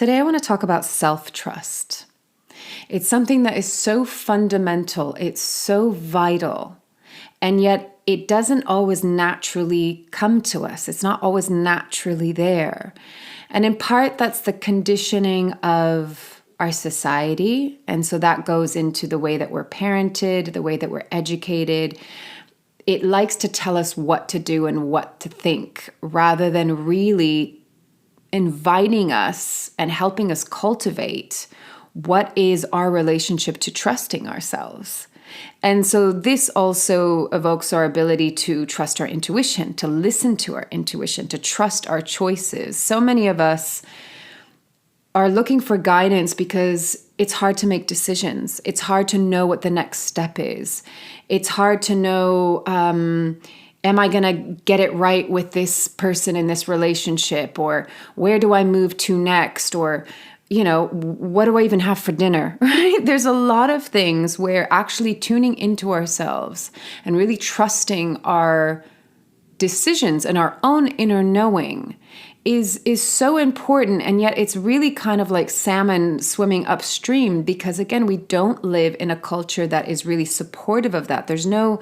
Today, I want to talk about self-trust. It's something that is so fundamental, it's so vital, and yet it doesn't always naturally come to us. It's not always naturally there. And in part, that's the conditioning of our society. And so that goes into the way that we're parented, the way that we're educated. It likes to tell us what to do and what to think, rather than really inviting us and helping us cultivate what is our relationship to trusting ourselves. And so this also evokes our ability to trust our intuition, to listen to our intuition, to trust our choices. So many of us are looking for guidance because it's hard to make decisions. It's hard to know what the next step is. It's hard to know, am I going to get it right with this person in this relationship? Or where do I move to next? Or, what do I even have for dinner? Right? There's a lot of things where actually tuning into ourselves and really trusting our decisions and our own inner knowing is so important. And yet it's really kind of like salmon swimming upstream, because again, we don't live in a culture that is really supportive of that. There's no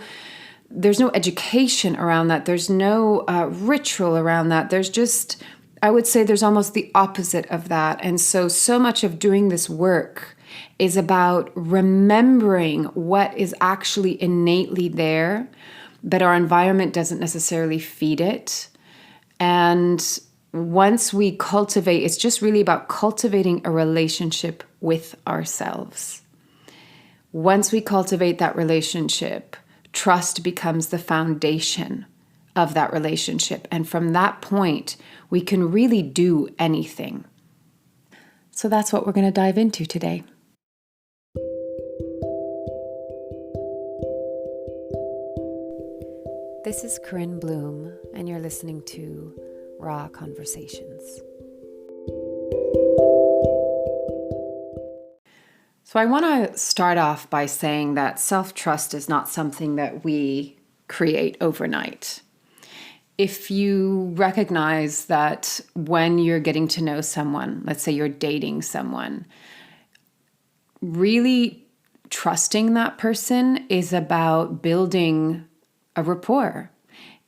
education around that. There's no ritual around that. There's just, I would say there's almost the opposite of that. And so much of doing this work is about remembering what is actually innately there, but our environment doesn't necessarily feed it. And once we cultivate, it's just really about cultivating a relationship with ourselves. Once we cultivate that relationship, trust becomes the foundation of that relationship. And from that point, we can really do anything. So that's what we're going to dive into today. This is Corinne Bloom, and you're listening to Raw Conversations. So I want to start off by saying that self-trust is not something that we create overnight. If you recognize that when you're getting to know someone, let's say you're dating someone, really trusting that person is about building a rapport.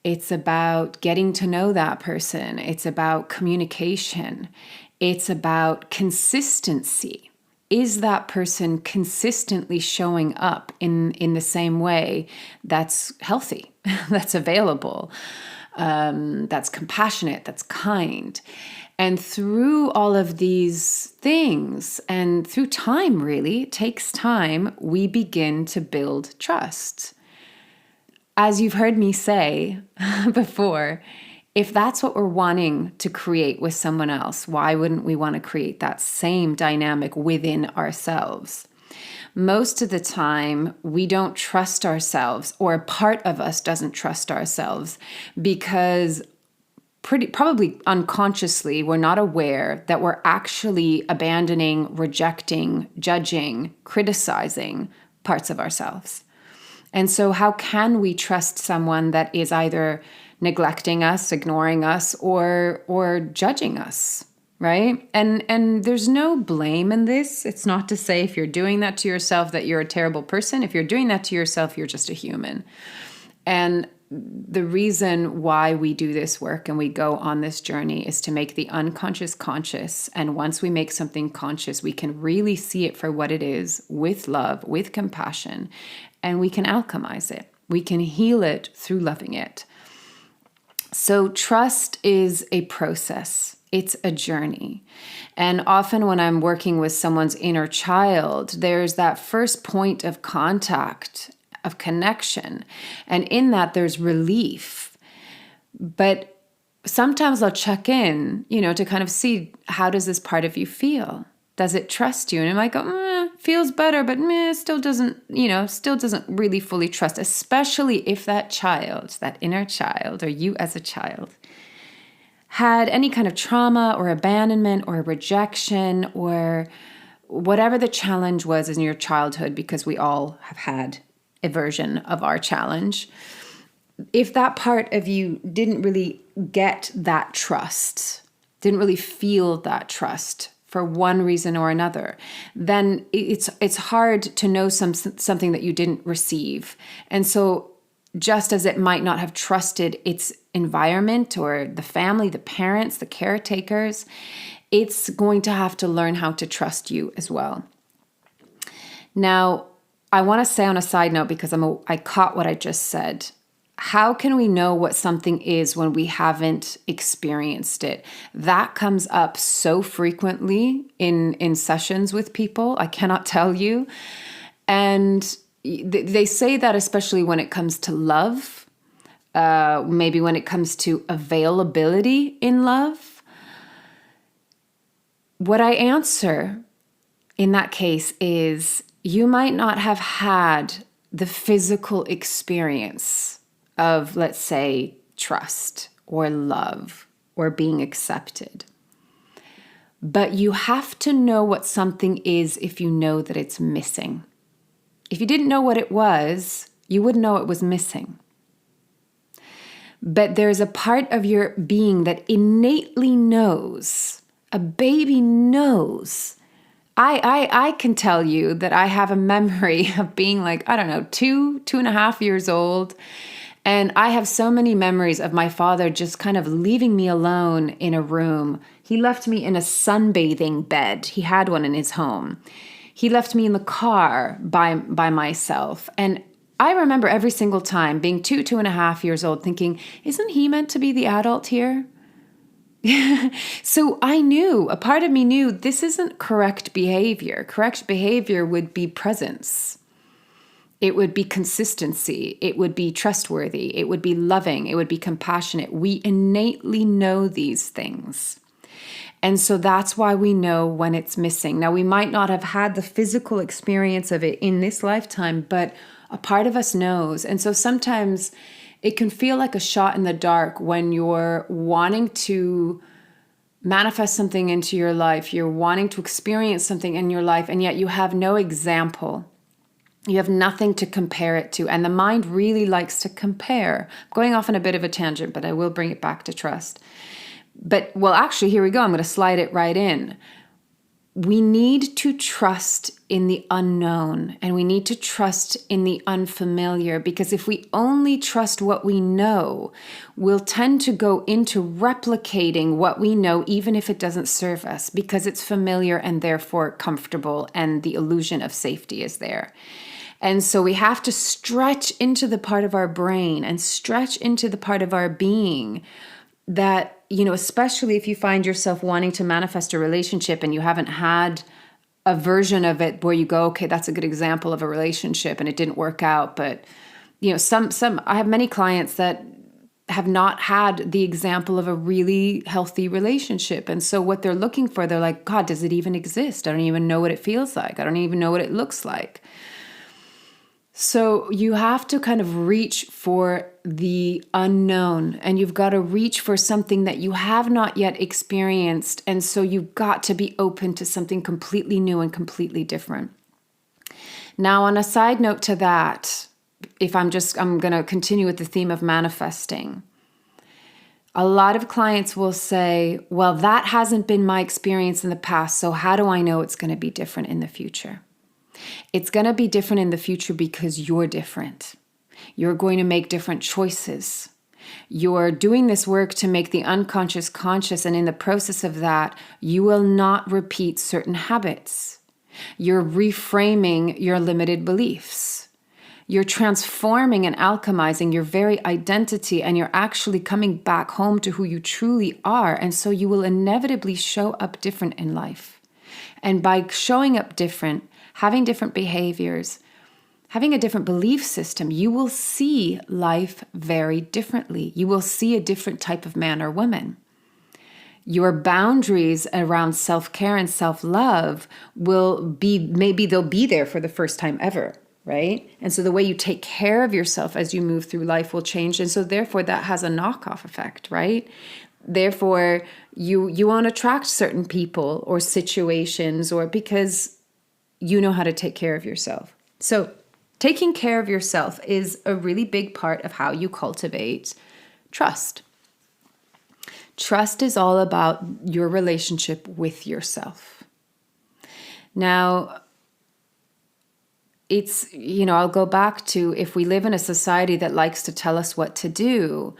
It's about getting to know that person. It's about communication. It's about consistency. Is that person consistently showing up in the same way that's healthy, that's available, that's compassionate, that's kind? And through all of these things, and through time, really, it takes time, we begin to build trust. As you've heard me say before, if that's what we're wanting to create with someone else, why wouldn't we want to create that same dynamic within ourselves? Most of the time, we don't trust ourselves, or a part of us doesn't trust ourselves, because probably unconsciously, we're not aware that we're actually abandoning, rejecting, judging, criticizing parts of ourselves. And so how can we trust someone that is either neglecting us, ignoring us, or judging us, right? And there's no blame in this. It's not to say if you're doing that to yourself that you're a terrible person. If you're doing that to yourself, you're just a human. And the reason why we do this work and we go on this journey is to make the unconscious conscious. And once we make something conscious, we can really see it for what it is, with love, with compassion, and we can alchemize it. We can heal it through loving it. So trust is a process. It's a journey. And often when I'm working with someone's inner child, there's that first point of contact, of connection. And in that, there's relief. But sometimes I'll check in, to kind of see, how does this part of you feel? Does it trust you? And I might go, feels better, but still doesn't really fully trust, especially if that child, that inner child, or you as a child, had any kind of trauma or abandonment or rejection or whatever the challenge was in your childhood, because we all have had a version of our challenge. If that part of you didn't really get that trust, didn't really feel that trust for one reason or another, then it's hard to know something that you didn't receive. And so just as it might not have trusted its environment or the family, the parents, the caretakers, it's going to have to learn how to trust you as well. Now, I want to say on a side note, because I caught what I just said. How can we know what something is when we haven't experienced it? That comes up so frequently in sessions with people. I cannot tell you. And they say that especially when it comes to love, maybe when it comes to availability in love. What I answer in that case is you might not have had the physical experience of, let's say, trust or love or being accepted. But you have to know what something is if you know that it's missing. If you didn't know what it was, you wouldn't know it was missing. But there's a part of your being that innately knows. A baby knows. I can tell you that I have a memory of being like, I don't know, 2.5 years old. And I have so many memories of my father just kind of leaving me alone in a room. He left me in a sunbathing bed. He had one in his home. He left me in the car by myself. And I remember every single time being 2.5 years old thinking, isn't he meant to be the adult here? So I knew, a part of me knew this isn't correct behavior. Correct behavior would be presence. It would be consistency. It would be trustworthy. It would be loving. It would be compassionate. We innately know these things. And so that's why we know when it's missing. Now, we might not have had the physical experience of it in this lifetime, but a part of us knows. And so sometimes it can feel like a shot in the dark when you're wanting to manifest something into your life. You're wanting to experience something in your life, and yet you have no example. You have nothing to compare it to. And the mind really likes to compare. I'm going off on a bit of a tangent, but I will bring it back to trust. But, well, actually, here we go. I'm going to slide it right in. We need to trust in the unknown, and we need to trust in the unfamiliar, because if we only trust what we know, we'll tend to go into replicating what we know, even if it doesn't serve us, because it's familiar and therefore comfortable, and the illusion of safety is there. And so we have to stretch into the part of our brain and stretch into the part of our being that, you know, especially if you find yourself wanting to manifest a relationship and you haven't had a version of it where you go, okay, that's a good example of a relationship and it didn't work out. But, you know, I have many clients that have not had the example of a really healthy relationship. And so what they're looking for, they're like, God, does it even exist? I don't even know what it feels like. I don't even know what it looks like. So you have to kind of reach for the unknown, and you've got to reach for something that you have not yet experienced. And so you've got to be open to something completely new and completely different. Now, on a side note to that, I'm going to continue with the theme of manifesting. A lot of clients will say, well, that hasn't been my experience in the past, so how do I know it's going to be different in the future? It's going to be different in the future because you're different. You're going to make different choices. You're doing this work to make the unconscious conscious, and in the process of that, you will not repeat certain habits. You're reframing your limited beliefs. You're transforming and alchemizing your very identity, and you're actually coming back home to who you truly are. And so you will inevitably show up different in life. And by showing up different, having different behaviors, having a different belief system, you will see life very differently. You will see a different type of man or woman. Your boundaries around self-care and self-love will be, maybe they'll be there for the first time ever, right? And so the way you take care of yourself as you move through life will change. And so therefore that has a knockoff effect, right? Therefore, you won't attract certain people or situations, or because you know how to take care of yourself. So taking care of yourself is a really big part of how you cultivate trust. Trust is all about your relationship with yourself. Now, I'll go back to, if we live in a society that likes to tell us what to do,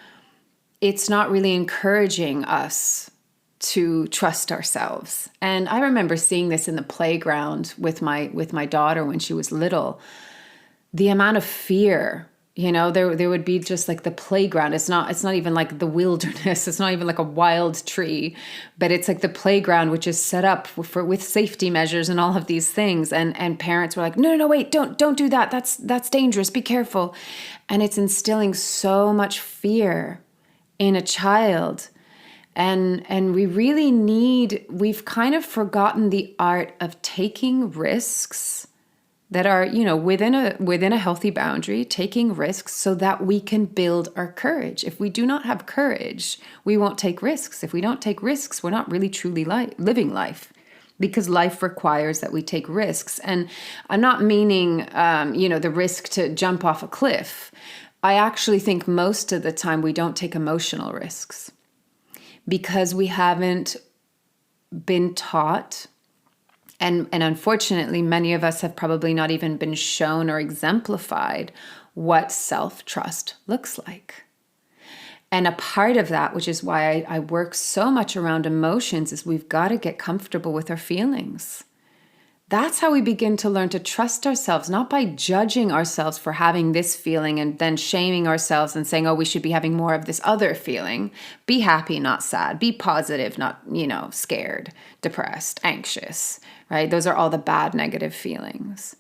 it's not really encouraging us to trust ourselves. And I remember seeing this in the playground with my daughter when she was little. The amount of fear, there would be just like the playground. It's not even like the wilderness. It's not even like a wild tree, but it's like the playground, which is set up with safety measures and all of these things. And parents were like, no, wait, don't do that. That's dangerous. Be careful. And it's instilling so much fear in a child. And we've kind of forgotten the art of taking risks that are, within a healthy boundary, taking risks so that we can build our courage. If we do not have courage, we won't take risks. If we don't take risks, we're not really truly living life, because life requires that we take risks. And I'm not meaning, the risk to jump off a cliff. I actually think most of the time we don't take emotional risks because we haven't been taught. And unfortunately, many of us have probably not even been shown or exemplified what self-trust looks like. And a part of that, which is why I work so much around emotions, is we've got to get comfortable with our feelings. That's how we begin to learn to trust ourselves, not by judging ourselves for having this feeling and then shaming ourselves and saying, oh, we should be having more of this other feeling. Be happy, not sad. Be positive, not, scared, depressed, anxious, right? Those are all the bad, negative feelings.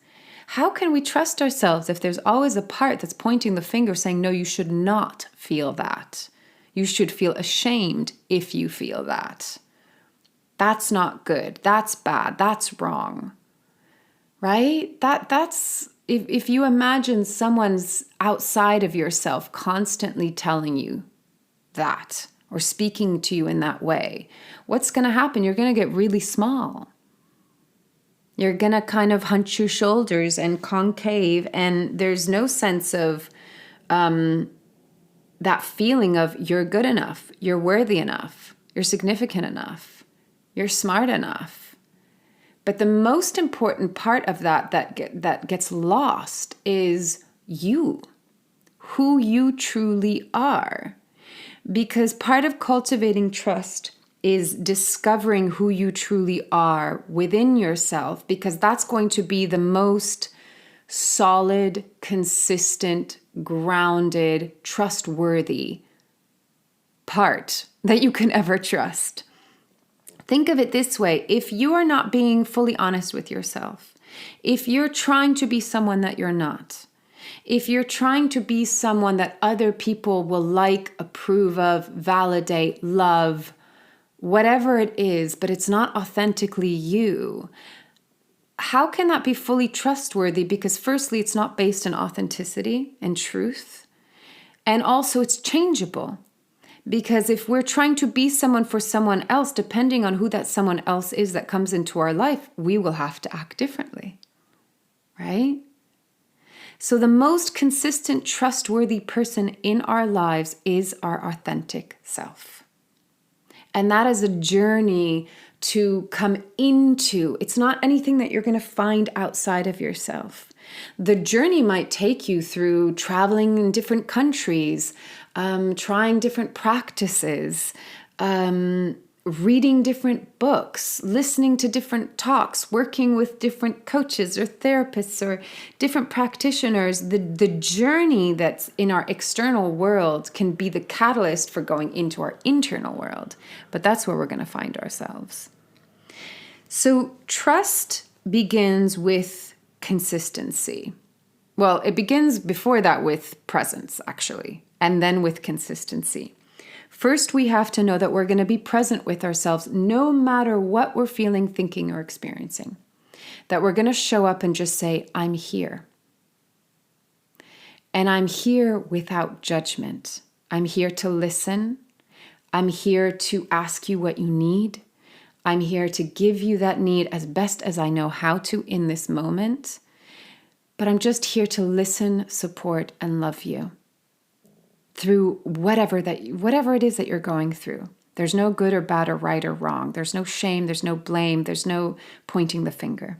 How can we trust ourselves if there's always a part that's pointing the finger saying, no, you should not feel that. You should feel ashamed if you feel that. That's not good. That's bad. That's wrong. Right? That's if you imagine someone's outside of yourself constantly telling you that or speaking to you in that way, what's going to happen? You're going to get really small. You're going to kind of hunch your shoulders and concave, and there's no sense of that feeling of you're good enough, you're worthy enough, you're significant enough, you're smart enough. But the most important part of that gets lost is you, who you truly are. Because part of cultivating trust is discovering who you truly are within yourself, because that's going to be the most solid, consistent, grounded, trustworthy part that you can ever trust. Think of it this way. If you are not being fully honest with yourself, if you're trying to be someone that you're not, if you're trying to be someone that other people will like, approve of, validate, love, whatever it is, but it's not authentically you, how can that be fully trustworthy? Because firstly, it's not based in authenticity and truth. And also it's changeable. Because if we're trying to be someone for someone else, depending on who that someone else is that comes into our life, we will have to act differently, right? So the most consistent, trustworthy person in our lives is our authentic self. And that is a journey to come into. It's not anything that you're going to find outside of yourself. The journey might take you through traveling in different countries, trying different practices, reading different books, listening to different talks, working with different coaches or therapists or different practitioners. The journey that's in our external world can be the catalyst for going into our internal world. But that's where we're going to find ourselves. So trust begins with consistency. Well, it begins before that with presence, actually, and then with consistency. First, we have to know that we're going to be present with ourselves no matter what we're feeling, thinking, or experiencing. That we're going to show up and just say, I'm here. And I'm here without judgment. I'm here to listen. I'm here to ask you what you need. I'm here to give you that need as best as I know how to in this moment. But I'm just here to listen, support, and love you through whatever it is that you're going through. There's no good or bad or right or wrong. There's no shame. There's no blame. There's no pointing the finger.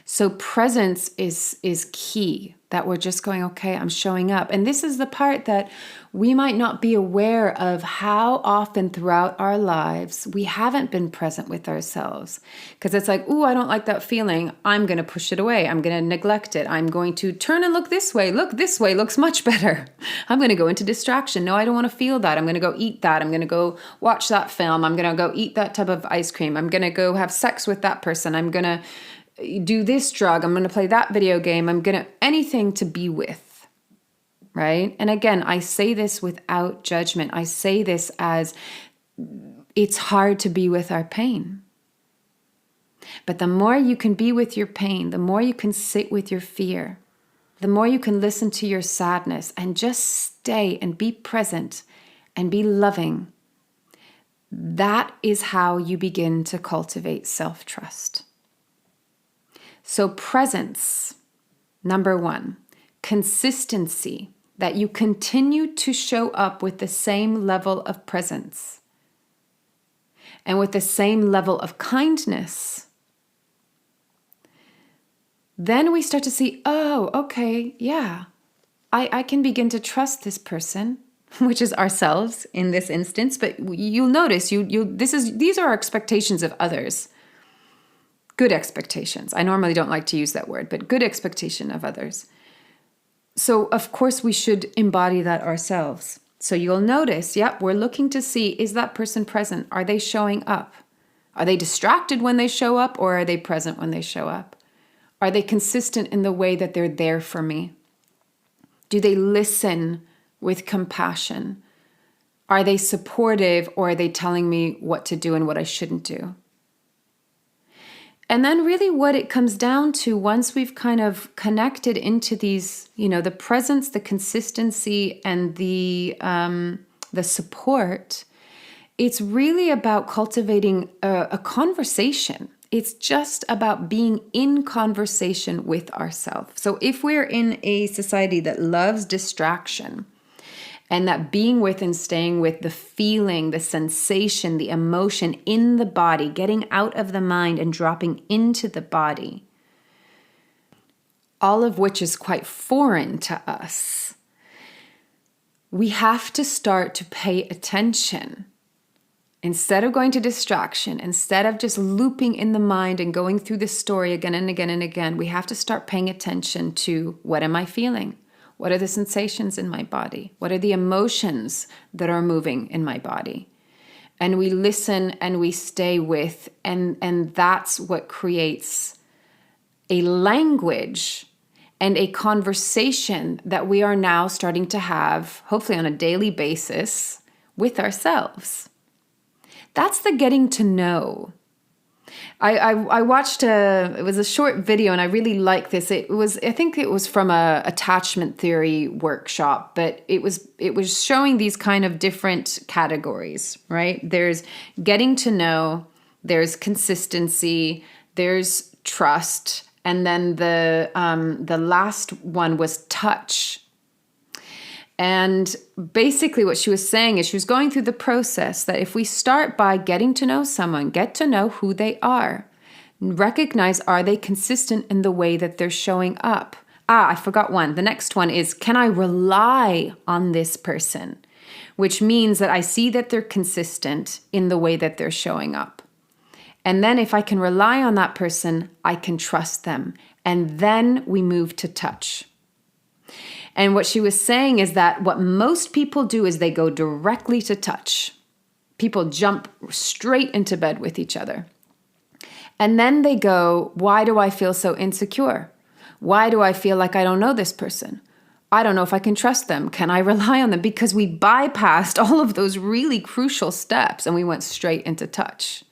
So presence is key, that we're just going, okay, I'm showing up. And this is the part that we might not be aware of, how often throughout our lives we haven't been present with ourselves. Because it's like, ooh, I don't like that feeling. I'm going to push it away. I'm going to neglect it. I'm going to turn and look this way. Look, this way looks much better. I'm going to go into distraction. No, I don't want to feel that. I'm going to go eat that. I'm going to go watch that film. I'm going to go eat that tub of ice cream. I'm going to go have sex with that person. I'm going to do this drug. I'm going to play that video game. I'm going to anything to be with, right? And again, I say this without judgment. I say this as it's hard to be with our pain. But the more you can be with your pain, the more you can sit with your fear, the more you can listen to your sadness and just stay and be present and be loving. That is how you begin to cultivate self-trust. So presence, number one, consistency, that you continue to show up with the same level of presence and with the same level of kindness. Then we start to see, oh, okay, yeah, I can begin to trust this person, which is ourselves in this instance. But you'll notice these are our expectations of others. Good expectations. I normally don't like to use that word, but good expectation of others. So of course we should embody that ourselves. So you'll notice, yep, we're looking to see, is that person present? Are they showing up? Are they distracted when they show up, or are they present when they show up? Are they consistent in the way that they're there for me? Do they listen with compassion? Are they supportive, or are they telling me what to do and what I shouldn't do? And then really what it comes down to, once we've kind of connected into these, the presence, the consistency, and the support, it's really about cultivating a conversation. It's just about being in conversation with ourselves. So if we're in a society that loves distraction, and that being with and staying with the feeling, the sensation, the emotion in the body, getting out of the mind and dropping into the body, all of which is quite foreign to us, we have to start to pay attention. Instead of going to distraction, instead of just looping in the mind and going through the story again and again and again, we have to start paying attention to, what am I feeling? What are the sensations in my body? What are the emotions that are moving in my body? And we listen and we stay with, and that's what creates a language and a conversation that we are now starting to have, hopefully on a daily basis, with ourselves. That's the getting to know. I watched it was a short video, and I really like this. I think it was from a attachment theory workshop, but it was showing these kind of different categories, right? There's getting to know, there's consistency, there's trust, and then the last one was touch. And basically what she was saying is, she was going through the process that if we start by getting to know someone, get to know who they are, recognize, are they consistent in the way that they're showing up? I forgot one. The next one is, can I rely on this person? Which means that I see that they're consistent in the way that they're showing up. And then if I can rely on that person, I can trust them. And then we move to touch. And what she was saying is that what most people do is they go directly to touch. People jump straight into bed with each other. And then they go, why do I feel so insecure? Why do I feel like I don't know this person? I don't know if I can trust them. Can I rely on them? Because we bypassed all of those really crucial steps and we went straight into touch.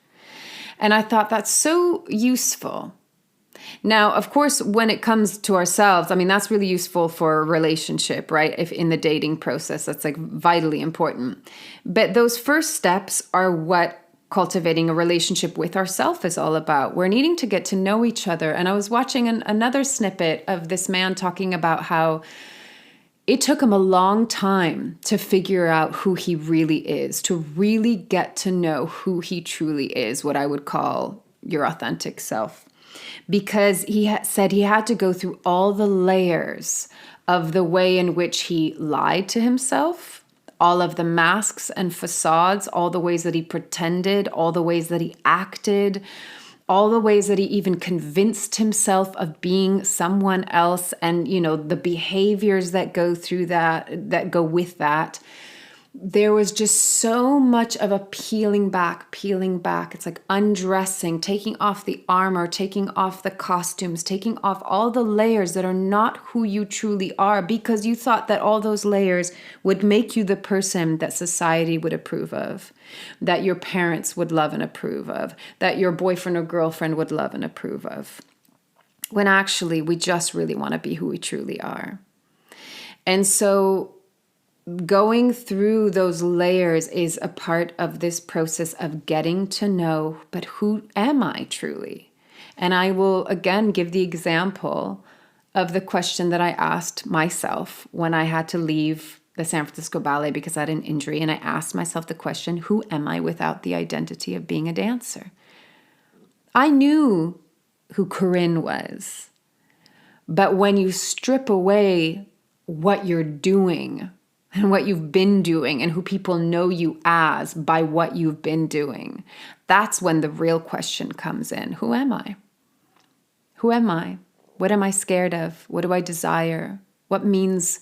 And I thought that's so useful. Now, of course, when it comes to ourselves, I mean, that's really useful for a relationship, right? If in the dating process, that's like vitally important. But those first steps are what cultivating a relationship with ourselves is all about. We're needing to get to know each other. And I was watching another snippet of this man talking about how It took him a long time to figure out who he really is, to really get to know who he truly is, what I would call your authentic self. Because he said he had to go through all the layers of the way in which he lied to himself, all of the masks and facades, all the ways that he pretended, all the ways that he acted, all the ways that he even convinced himself of being someone else, and the behaviors that go through that go with that. There was just so much of a peeling back. It's like undressing, taking off the armor, taking off the costumes, taking off all the layers that are not who you truly are, because you thought that all those layers would make you the person that society would approve of, that your parents would love and approve of, that your boyfriend or girlfriend would love and approve of. When actually, we just really want to be who we truly are. And so going through those layers is a part of this process of getting to know, but who am I truly? And I will again give the example of the question that I asked myself when I had to leave the San Francisco Ballet because I had an injury. And I asked myself the question, who am I without the identity of being a dancer? I knew who Corinne was. But when you strip away what you're doing and what you've been doing and who people know you as by what you've been doing, that's when the real question comes in. Who am I? Who am I? What am I scared of? What do I desire? What has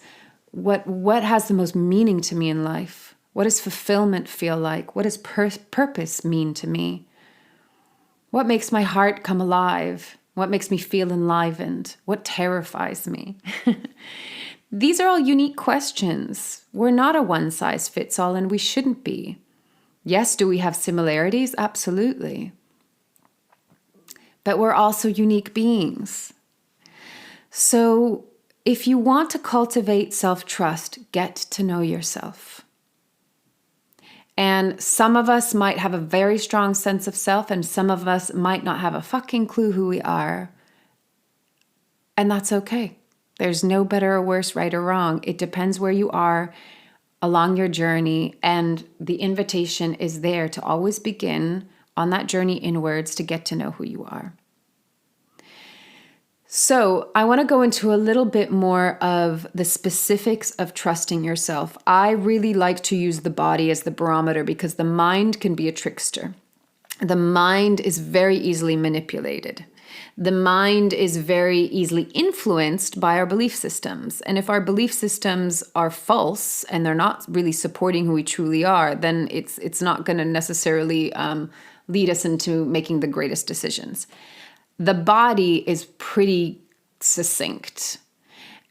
the most meaning to me in life? What does fulfillment feel like? What does purpose mean to me? What makes my heart come alive? What makes me feel enlivened? What terrifies me? These are all unique questions. We're not a one-size-fits-all, and we shouldn't be. Yes, do we have similarities? Absolutely. But we're also unique beings. So if you want to cultivate self-trust, get to know yourself. And some of us might have a very strong sense of self, and some of us might not have a fucking clue who we are. And that's okay. There's no better or worse, right or wrong. It depends where you are along your journey. And the invitation is there to always begin on that journey inwards to get to know who you are. So I want to go into a little bit more of the specifics of trusting yourself. I really like to use the body as the barometer because the mind can be a trickster. The mind is very easily manipulated. The mind is very easily influenced by our belief systems. And if our belief systems are false and they're not really supporting who we truly are, then it's not going to necessarily lead us into making the greatest decisions. The body is pretty succinct.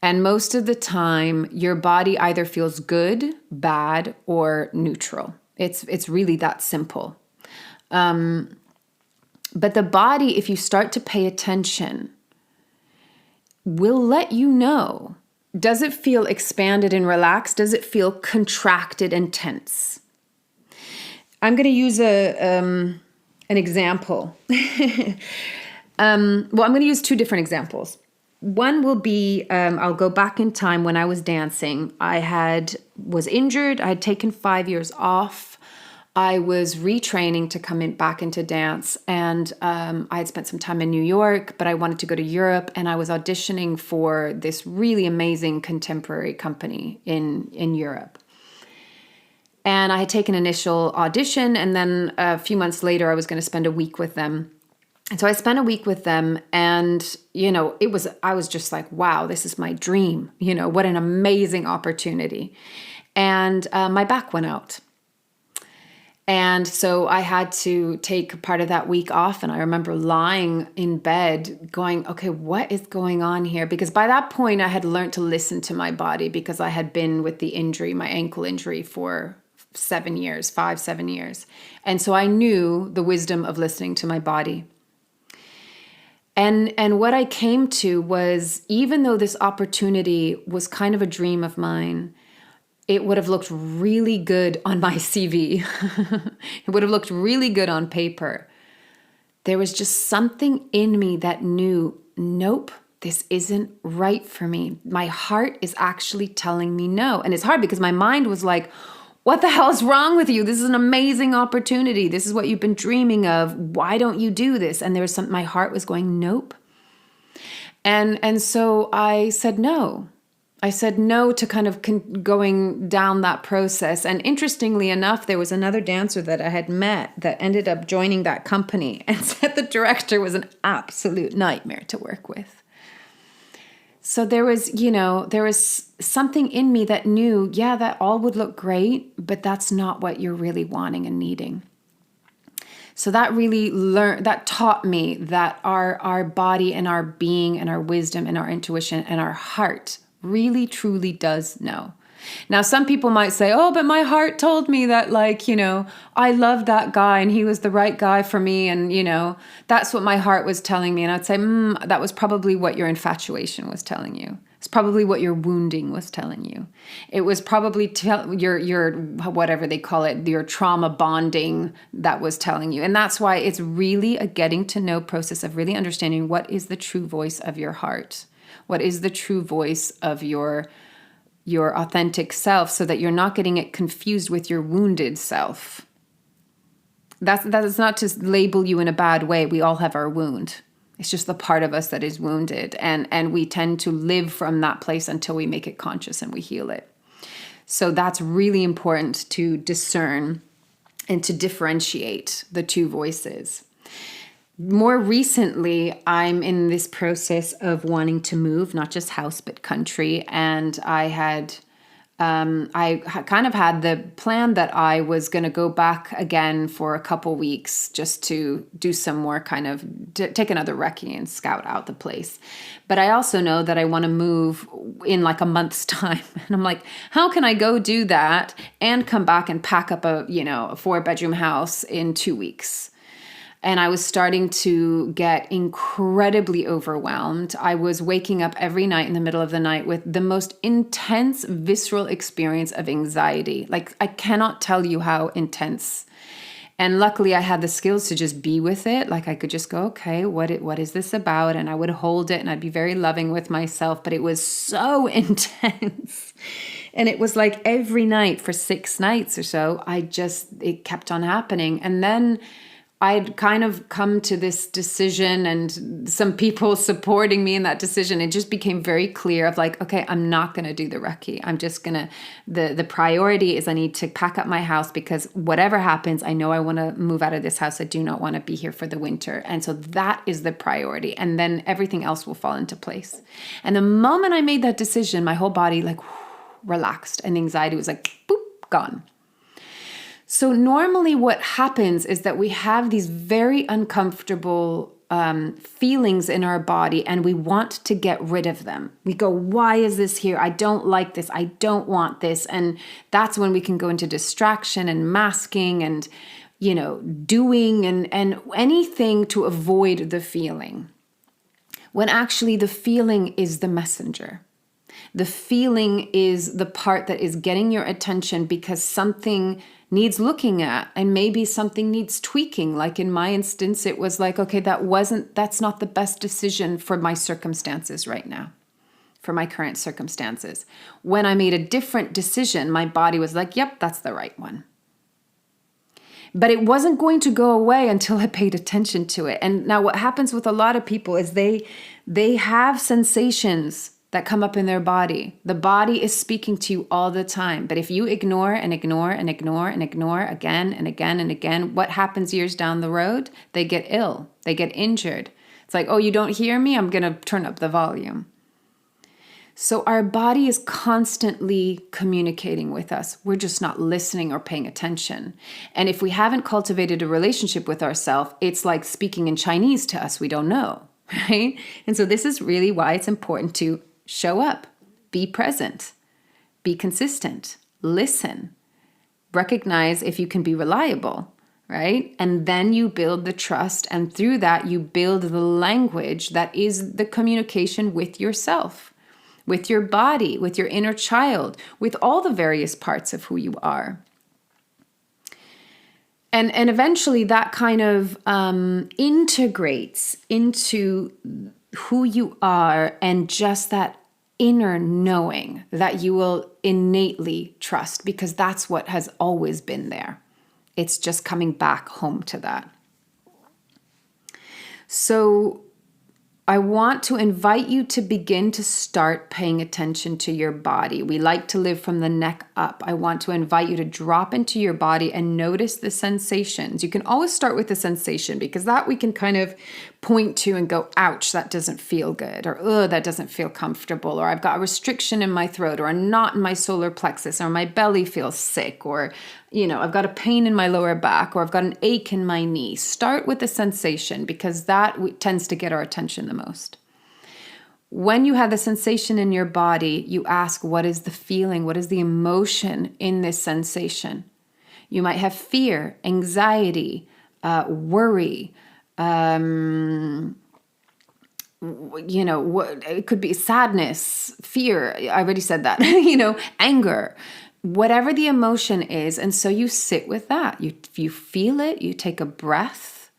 And most of the time, your body either feels good, bad, or neutral. It's really that simple. But the body, if you start to pay attention, will let you know. Does it feel expanded and relaxed? Does it feel contracted and tense? I'm going to use an example. I'm going to use two different examples. One will be, I'll go back in time when I was dancing. I was injured. I had taken 5 years off. I was retraining to come back into dance, and I had spent some time in New York, but I wanted to go to Europe, and I was auditioning for this really amazing contemporary company in Europe. And I had taken initial audition, and then a few months later, I was going to spend a week with them. And so I spent a week with them, and, I was just like, wow, this is my dream. What an amazing opportunity. And my back went out. And so I had to take part of that week off. And I remember lying in bed going, okay, what is going on here? Because by that point, I had learned to listen to my body because I had been with the injury, my ankle injury, for 7 years. And so I knew the wisdom of listening to my body. And what I came to was, even though this opportunity was kind of a dream of mine, it would have looked really good on my CV. It would have looked really good on paper. There was just something in me that knew, nope, this isn't right for me. My heart is actually telling me no. And it's hard because my mind was like, what the hell is wrong with you? This is an amazing opportunity. This is what you've been dreaming of. Why don't you do this? And my heart was going, nope. And so I said no. I said no to kind of going down that process. And interestingly enough, there was another dancer that I had met that ended up joining that company and said the director was an absolute nightmare to work with. So there was something in me that knew, yeah, that all would look great, but that's not what you're really wanting and needing. So that taught me that our body and our being and our wisdom and our intuition and our heart really truly does know. Now, some people might say, oh, but my heart told me that, I love that guy and he was the right guy for me. And, that's what my heart was telling me. And I'd say, that was probably what your infatuation was telling you. It's probably what your wounding was telling you. It was probably your whatever they call it, your trauma bonding that was telling you. And that's why it's really a getting to know process of really understanding what is the true voice of your heart. What is the true voice of your authentic self, so that you're not getting it confused with your wounded self. That is not to label you in a bad way. We all have our wound. It's just the part of us that is wounded. And we tend to live from that place until we make it conscious and we heal it. So that's really important to discern and to differentiate the two voices. More recently, I'm in this process of wanting to move, not just house, but country. And I kind of had the plan that I was going to go back again for a couple weeks just to do some more take another recce and scout out the place. But I also know that I want to move in like a month's time. And I'm like, how can I go do that and come back and pack up a 4-bedroom house in 2 weeks? And I was starting to get incredibly overwhelmed. I was waking up every night in the middle of the night with the most intense visceral experience of anxiety. Like, I cannot tell you how intense. And luckily I had the skills to just be with it. Like, I could just go, okay, what is this about? And I would hold it and I'd be very loving with myself, but it was so intense. And it was like every night for 6 nights or so, it kept on happening. And then I'd kind of come to this decision and some people supporting me in that decision. It just became very clear of like, okay, I'm not going to do the recce. I'm just going to, the priority is I need to pack up my house because whatever happens, I know I want to move out of this house. I do not want to be here for the winter. And so that is the priority. And then everything else will fall into place. And the moment I made that decision, my whole body relaxed and anxiety was like, boop, gone. So normally what happens is that we have these very uncomfortable feelings in our body and we want to get rid of them. We go, why is this here? I don't like this. I don't want this. And that's when we can go into distraction and masking and, doing and anything to avoid the feeling. When actually the feeling is the messenger. The feeling is the part that is getting your attention because something needs looking at and maybe something needs tweaking. Like in my instance, it was like, okay, that's not the best decision for my circumstances right now, for my current circumstances. When I made a different decision, my body was like, yep, that's the right one. But it wasn't going to go away until I paid attention to it. And now what happens with a lot of people is they have sensations that come up in their body. The body is speaking to you all the time. But if you ignore and ignore and ignore and ignore again and again and again, what happens years down the road? They get ill. They get injured. It's like, oh, you don't hear me? I'm going to turn up the volume. So our body is constantly communicating with us. We're just not listening or paying attention. And if we haven't cultivated a relationship with ourselves, it's like speaking in Chinese to us. We don't know, right? And so this is really why it's important to show up, be present, be consistent, listen, recognize if you can be reliable, right? And then you build the trust. And through that, you build the language that is the communication with yourself, with your body, with your inner child, with all the various parts of who you are. And eventually that kind of integrates into who you are and just that inner knowing that you will innately trust, because that's what has always been there. It's just coming back home to that. So I want to invite you to begin to start paying attention to your body. We like to live from the neck up. I want to invite you to drop into your body and notice the sensations. You can always start with the sensation, because that we can kind of point to and go, ouch, that doesn't feel good, or that doesn't feel comfortable, or I've got a restriction in my throat, or a knot in my solar plexus, or my belly feels sick, or I've got a pain in my lower back, or I've got an ache in my knee. Start with the sensation, because that tends to get our attention the most. When you have the sensation in your body, you ask, what is the feeling? What is the emotion in this sensation? You might have fear, anxiety, worry. It could be sadness, fear. I already said that, anger. Whatever the emotion is. And so you sit with that. You feel it. You take a breath.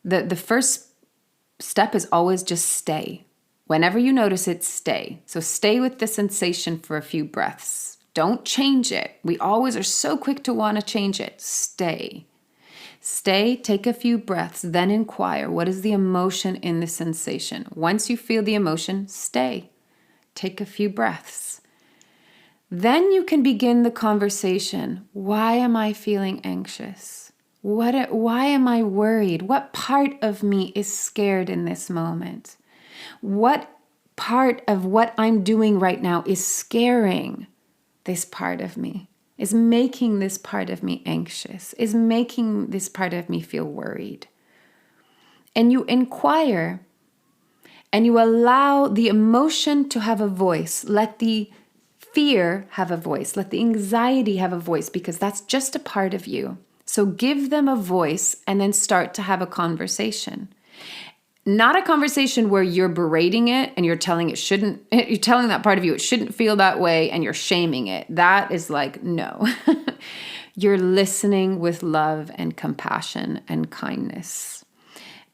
The first step is always just stay. Whenever you notice it, stay. So stay with the sensation for a few breaths. Don't change it. We always are so quick to want to change it. Stay. Stay, take a few breaths, then inquire, what is the emotion in the sensation? Once you feel the emotion, stay. Take a few breaths. Then you can begin the conversation. Why am I feeling anxious? Why am I worried? What part of me is scared in this moment? What part of what I'm doing right now is scaring this part of me? Is making this part of me anxious? Is making this part of me feel worried? And you inquire and you allow the emotion to have a voice. Let the fear have a voice. Let the anxiety have a voice, because that's just a part of you. So give them a voice and then start to have a conversation. Not a conversation where you're berating it and you're telling that part of you it shouldn't feel that way and you're shaming it. That is like, no. You're listening with love and compassion and kindness.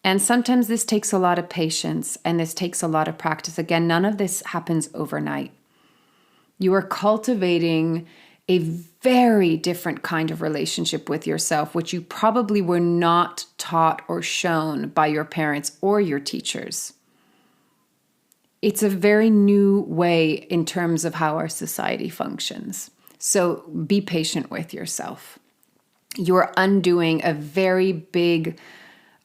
And sometimes this takes a lot of patience and this takes a lot of practice. Again, none of this happens overnight. You are cultivating a very different kind of relationship with yourself, which you probably were not taught or shown by your parents or your teachers. It's a very new way in terms of how our society functions. So be patient with yourself. You're undoing a very big,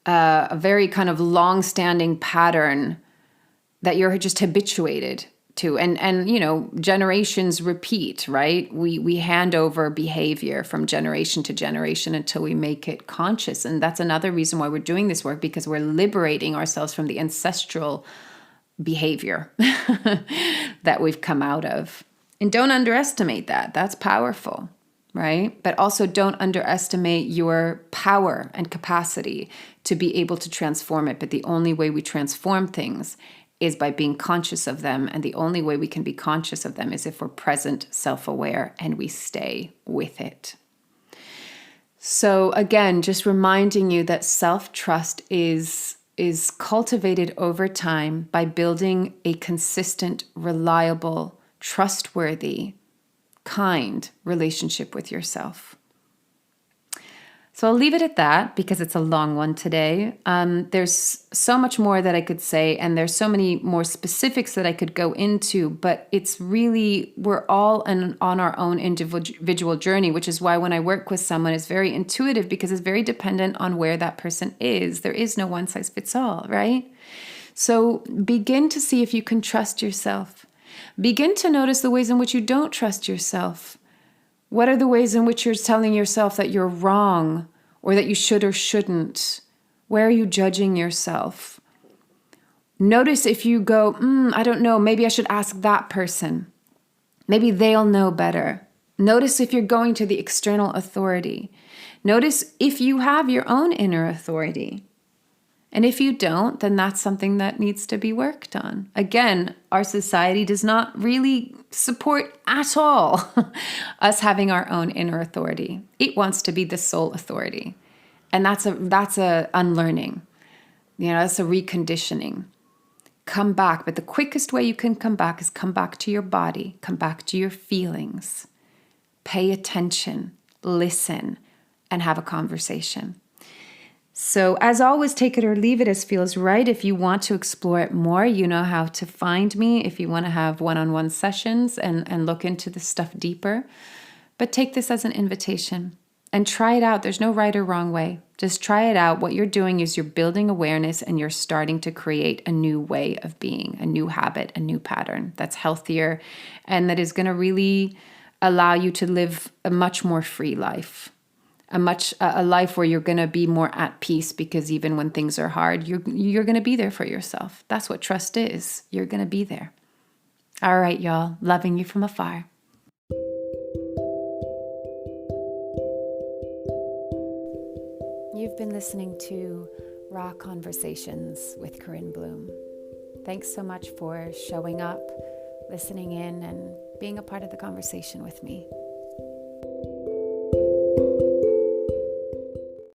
a very kind of long-standing pattern that you're just habituated to. And generations repeat, right? We hand over behavior from generation to generation until we make it conscious. And that's another reason why we're doing this work, because we're liberating ourselves from the ancestral behavior that we've come out of. And don't underestimate that. That's powerful, right? But also don't underestimate your power and capacity to be able to transform it. But the only way we transform things is by being conscious of them. And the only way we can be conscious of them is if we're present, self-aware, and we stay with it. So again, just reminding you that self-trust is cultivated over time by building a consistent, reliable, trustworthy, kind relationship with yourself. So I'll leave it at that because it's a long one today. There's so much more that I could say, and there's so many more specifics that I could go into, but it's really, we're all on our own individual journey, which is why when I work with someone, it's very intuitive because it's very dependent on where that person is. There is no one size fits all, right? So begin to see if you can trust yourself. Begin to notice the ways in which you don't trust yourself. What are the ways in which you're telling yourself that you're wrong or that you should or shouldn't? Where are you judging yourself? Notice if you go, I don't know, maybe I should ask that person. Maybe they'll know better. Notice if you're going to the external authority. Notice if you have your own inner authority. And if you don't, then that's something that needs to be worked on. Again, our society does not really support at all us having our own inner authority. It wants to be the sole authority. And that's a unlearning. That's a reconditioning. come back. But the quickest way you can come back is come back to your body, come back to your feelings, pay attention, listen, and have a conversation. So as always, take it or leave it as feels right. If you want to explore it more, you know how to find me if you want to have one-on-one sessions and look into this stuff deeper. But take this as an invitation and try it out. There's no right or wrong way. Just try it out. What you're doing is you're building awareness and you're starting to create a new way of being, a new habit, a new pattern that's healthier and that is going to really allow you to live a much more free life. A life where you're going to be more at peace, because even when things are hard, you're going to be there for yourself. That's what trust is. You're going to be there. All right, y'all. Loving you from afar. You've been listening to Raw Conversations with Corinne Bloom. Thanks so much for showing up, listening in, and being a part of the conversation with me.